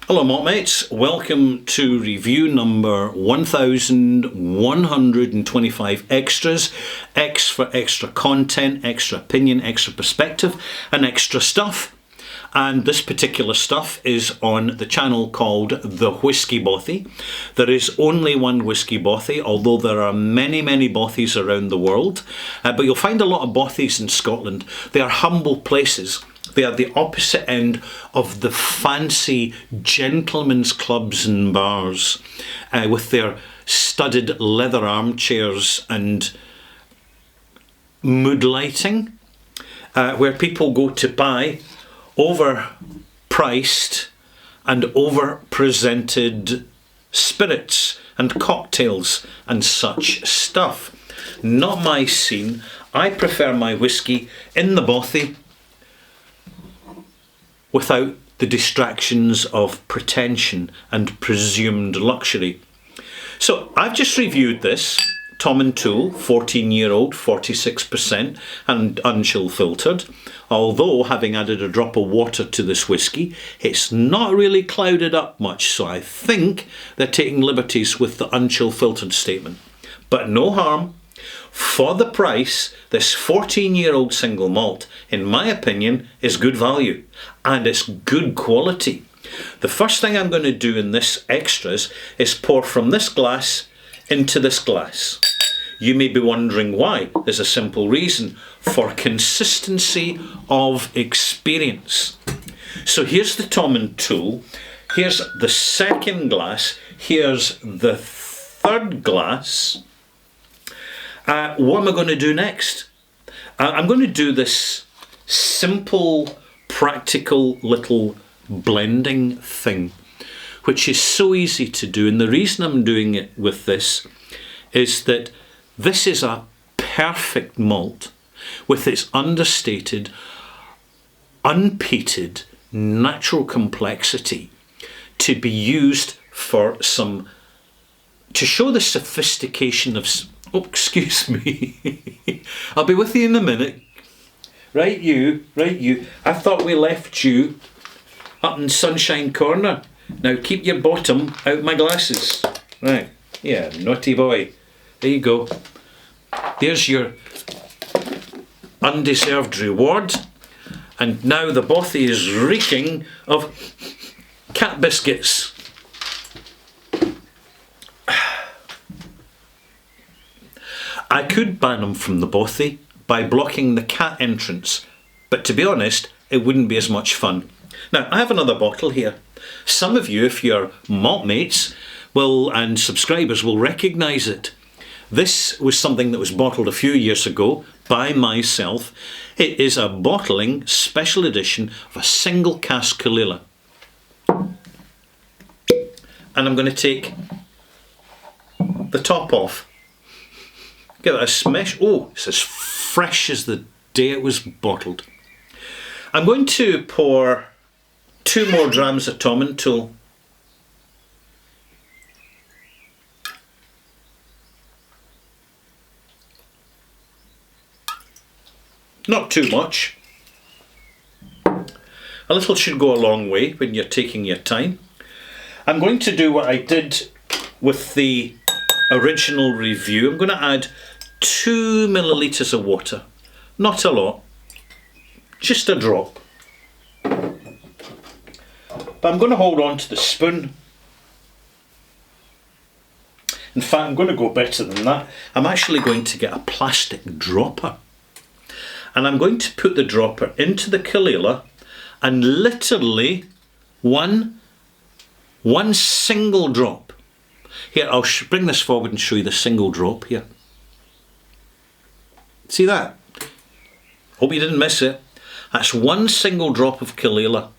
Hello malt mates, welcome to review number 1125 extras. X for extra content, extra opinion, extra perspective and extra stuff. And this particular stuff is on the channel called The Whisky Bothy. There is only one whisky bothy, although there are many bothies around the world. But you'll find a lot of bothies in Scotland. They are humble places. They are the opposite end of the fancy gentlemen's clubs and bars with their studded leather armchairs and mood lighting, where people go to buy overpriced and over-presented spirits and cocktails and such stuff. Not my scene. I prefer my whisky in the bothy, without the distractions of pretension and presumed luxury. So I've just reviewed this Tom and Toole 14-year-old 46% and unchill filtered. Although having added a drop of water to this whisky, it's not really clouded up much, so I think they're taking liberties with the unchill filtered statement. But no harm. For the price, this 14-year-old single malt, in my opinion, is good value and it's good quality. The first thing I'm going to do in this extras is pour from this glass into this glass. You may be wondering why. There's a simple reason: for consistency of experience. So here's the Tom and Toole, here's the second glass, here's the third glass. What am I going to do next? I'm going to do this simple, practical little blending thing, which is so easy to do. And the reason I'm doing it with this is that this is a perfect malt with its understated, unpeated, natural complexity to be used for to show the sophistication of... Oh, excuse me. I'll be with you in a minute. Right you. I thought we left you up in Sunshine Corner. Now keep your bottom out my glasses. Right, yeah, naughty boy. There you go. There's your undeserved reward. And now the bothy is reeking of cat biscuits. I could ban them from the bothy by blocking the cat entrance, but to be honest, it wouldn't be as much fun. Now, I have another bottle here. Some of you, if you're malt mates and subscribers, will recognise it. This was something that was bottled a few years ago by myself. It is a bottling special edition of a single cask Caol Ila. And I'm going to take the top off. Give it a smash. Oh, it's as fresh as the day it was bottled. I'm going to pour 2 more drams of Tom and Toole. Not too much. A little should go a long way when you're taking your time. I'm going to do what I did with the original review. I'm going to add 2 millilitres of water. Not a lot, just a drop. But I'm going to hold on to the spoon. In fact, I'm going to go better than that. I'm actually going to get a plastic dropper. And I'm going to put the dropper into the Caol Ila and literally one single drop. Here, I'll bring this forward and show you the single drop here. See that? Hope you didn't miss it. That's 1 single drop of Caol Ila.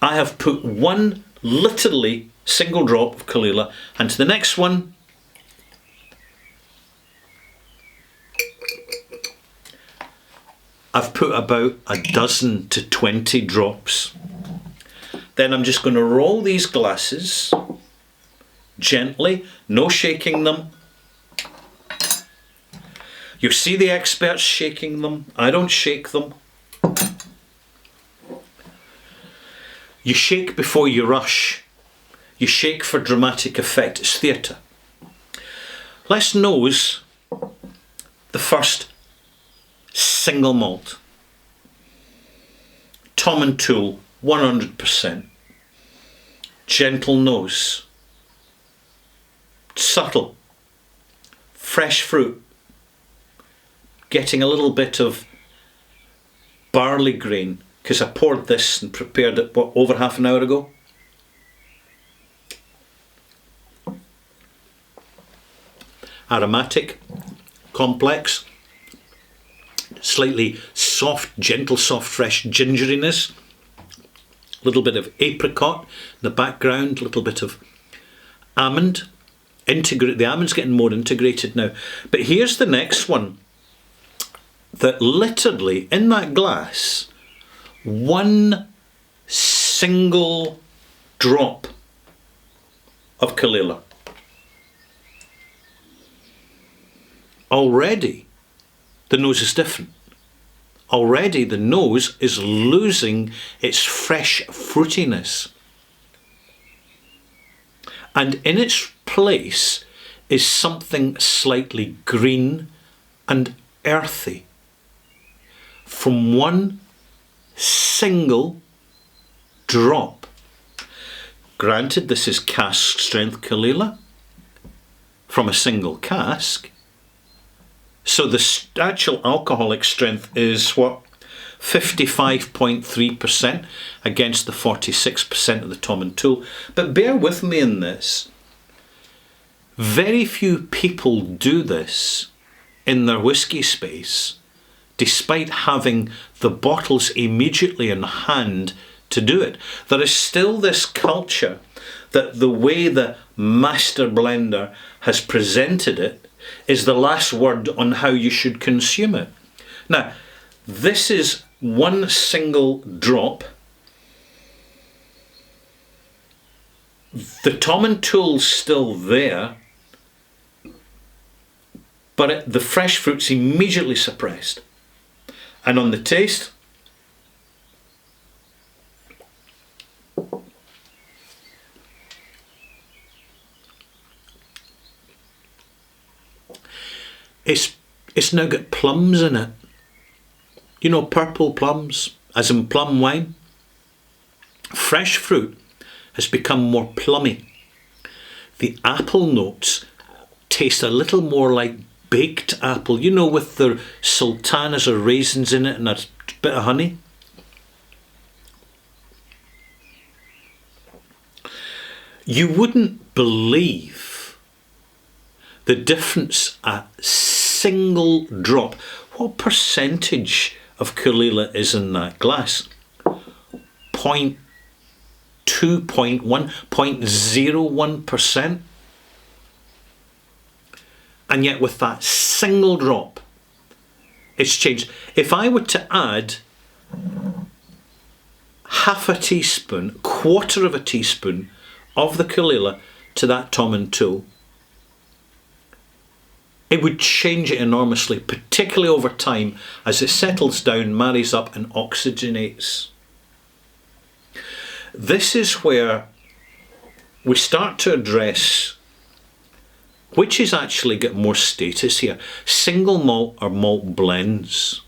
I have put 1 literally single drop of Caol Ila, and to the next one, I've put about 12 to 20 drops. Then I'm just going to roll these glasses gently, no shaking them. You see the experts shaking them. I don't shake them. You shake before you rush. You shake for dramatic effect. It's theatre. Let's nose the first single malt. Tom and Tool, 100%. Gentle nose. Subtle. Fresh fruit. Getting a little bit of barley grain, because I poured this and prepared it, over half an hour ago. Aromatic, complex, slightly soft, gentle, soft, fresh gingeriness. A little bit of apricot in the background, a little bit of almond. The almond's getting more integrated now. But here's the next one. That literally, in that glass, one single drop of Caol Ila. Already, the nose is different. Already, the nose is losing its fresh fruitiness. And in its place is something slightly green and earthy. From one single drop. Granted, this is cask strength Caol Ila from a single cask. So the actual alcoholic strength is what? 55.3% against the 46% of the Tom and Tool. But bear with me in this. Very few people do this in their whisky space, despite having the bottles immediately in hand to do it. There is still this culture that the way the master blender has presented it is the last word on how you should consume it. Now, this is one single drop. The Tom and Tool's still there, but the fresh fruit's immediately suppressed. And on the taste, it's now got plums in it. You know, purple plums, as in plum wine. Fresh fruit has become more plummy. The apple notes taste a little more like baked apple, you know, with the sultanas or raisins in it and a bit of honey. You wouldn't believe the difference a single drop. What percentage of Caol Ila is in that glass? 0.2, 0.1, 0.01%. And yet with that single drop, it's changed. If I were to add half a teaspoon, quarter of a teaspoon of the Caol Ila to that Tom and Tool, it would change it enormously, particularly over time as it settles down, marries up and oxygenates. This is where we start to address which has actually got more status here, single malt or malt blends.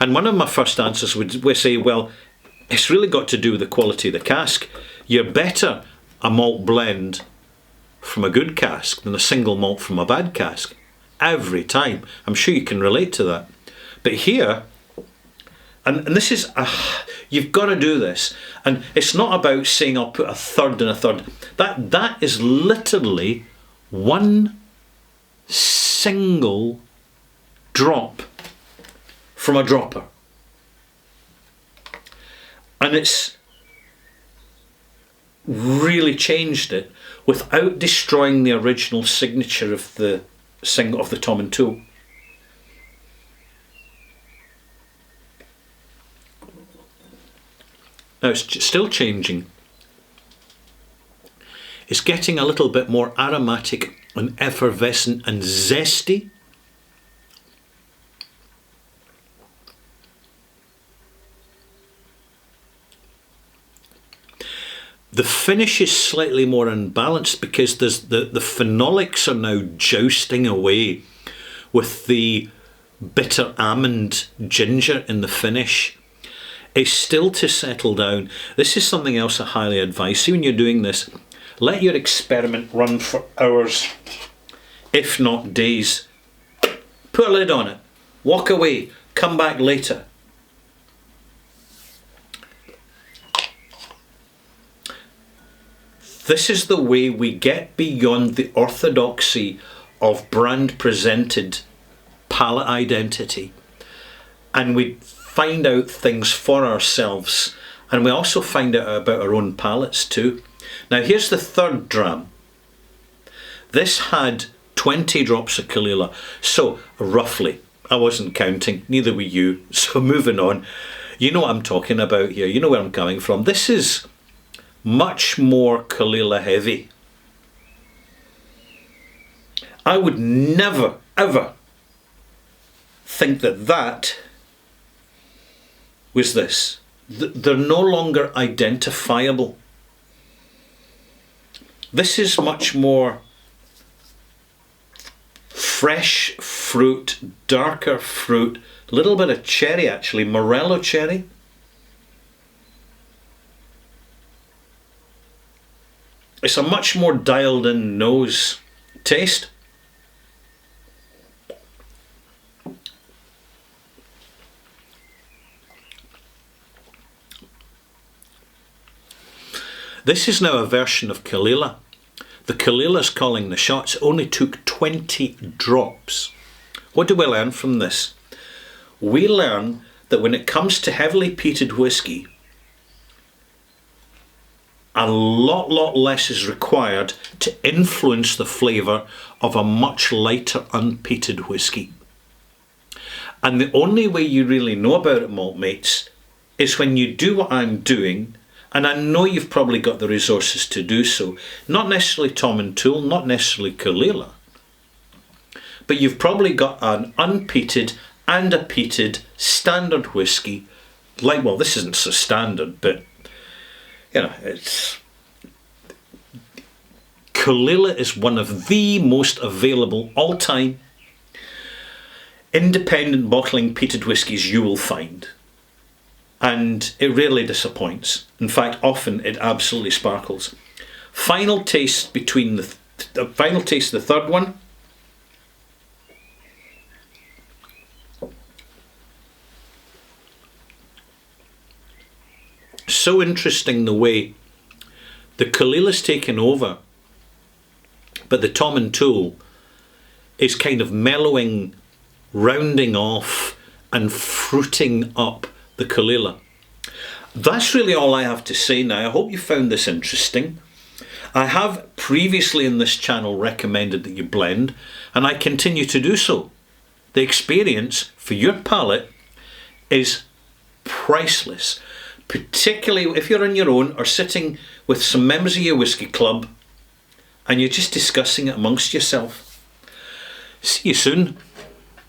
And one of my first answers would say, well, it's really got to do with the quality of the cask. You're better a malt blend from a good cask than a single malt from a bad cask. Every time. I'm sure you can relate to that. But here, and this is, you've got to do this. And it's not about saying I'll put a third and a third. That is literally one single drop from a dropper. And it's really changed it without destroying the original signature of the Tom and Tool. Now it's still changing. It's getting a little bit more aromatic and effervescent and zesty. The finish is slightly more unbalanced because there's the phenolics are now jousting away with the bitter almond ginger in the finish. It's still to settle down. This is something else I highly advise. See, when you're doing this, let your experiment run for hours, if not days. Put a lid on it, walk away, come back later. This is the way we get beyond the orthodoxy of brand presented palate identity, and we find out things for ourselves, and we also find out about our own palates too. Now here's the third dram. This had 20 drops of Caol Ila, so roughly, I wasn't counting, neither were you, so moving on. You know what I'm talking about here, you know where I'm coming from. This is much more Caol Ila heavy. I would never ever think that that was this. They're no longer identifiable. This is much more fresh fruit, darker fruit, a little bit of cherry actually, Morello cherry. It's a much more dialed in nose taste. This is now a version of Caol Ila. The Caol Ila's calling the shots. It only took 20 drops. What do we learn from this? We learn that when it comes to heavily peated whiskey, a lot less is required to influence the flavour of a much lighter unpeated whiskey. And the only way you really know about it, malt mates, is when you do what I'm doing, and I know you've probably got the resources to do so. Not necessarily Tom & Toole, not necessarily Caol Ila, but you've probably got an unpeated and a peated standard whiskey. Like, well, this isn't so standard, but you know, it's Caol Ila is one of the most available all-time independent bottling peated whiskies you will find, and it rarely disappoints. In fact, often it absolutely sparkles. Final taste between the final taste of the third one. So interesting the way the Caol Ila's taken over, but the Tom & Toole is kind of mellowing, rounding off and fruiting up the Caol Ila. That's really all I have to say now. I hope you found this interesting. I have previously in this channel recommended that you blend, and I continue to do so. The experience for your palate is priceless, particularly if you're on your own or sitting with some members of your whiskey club and you're just discussing it amongst yourself. See you soon.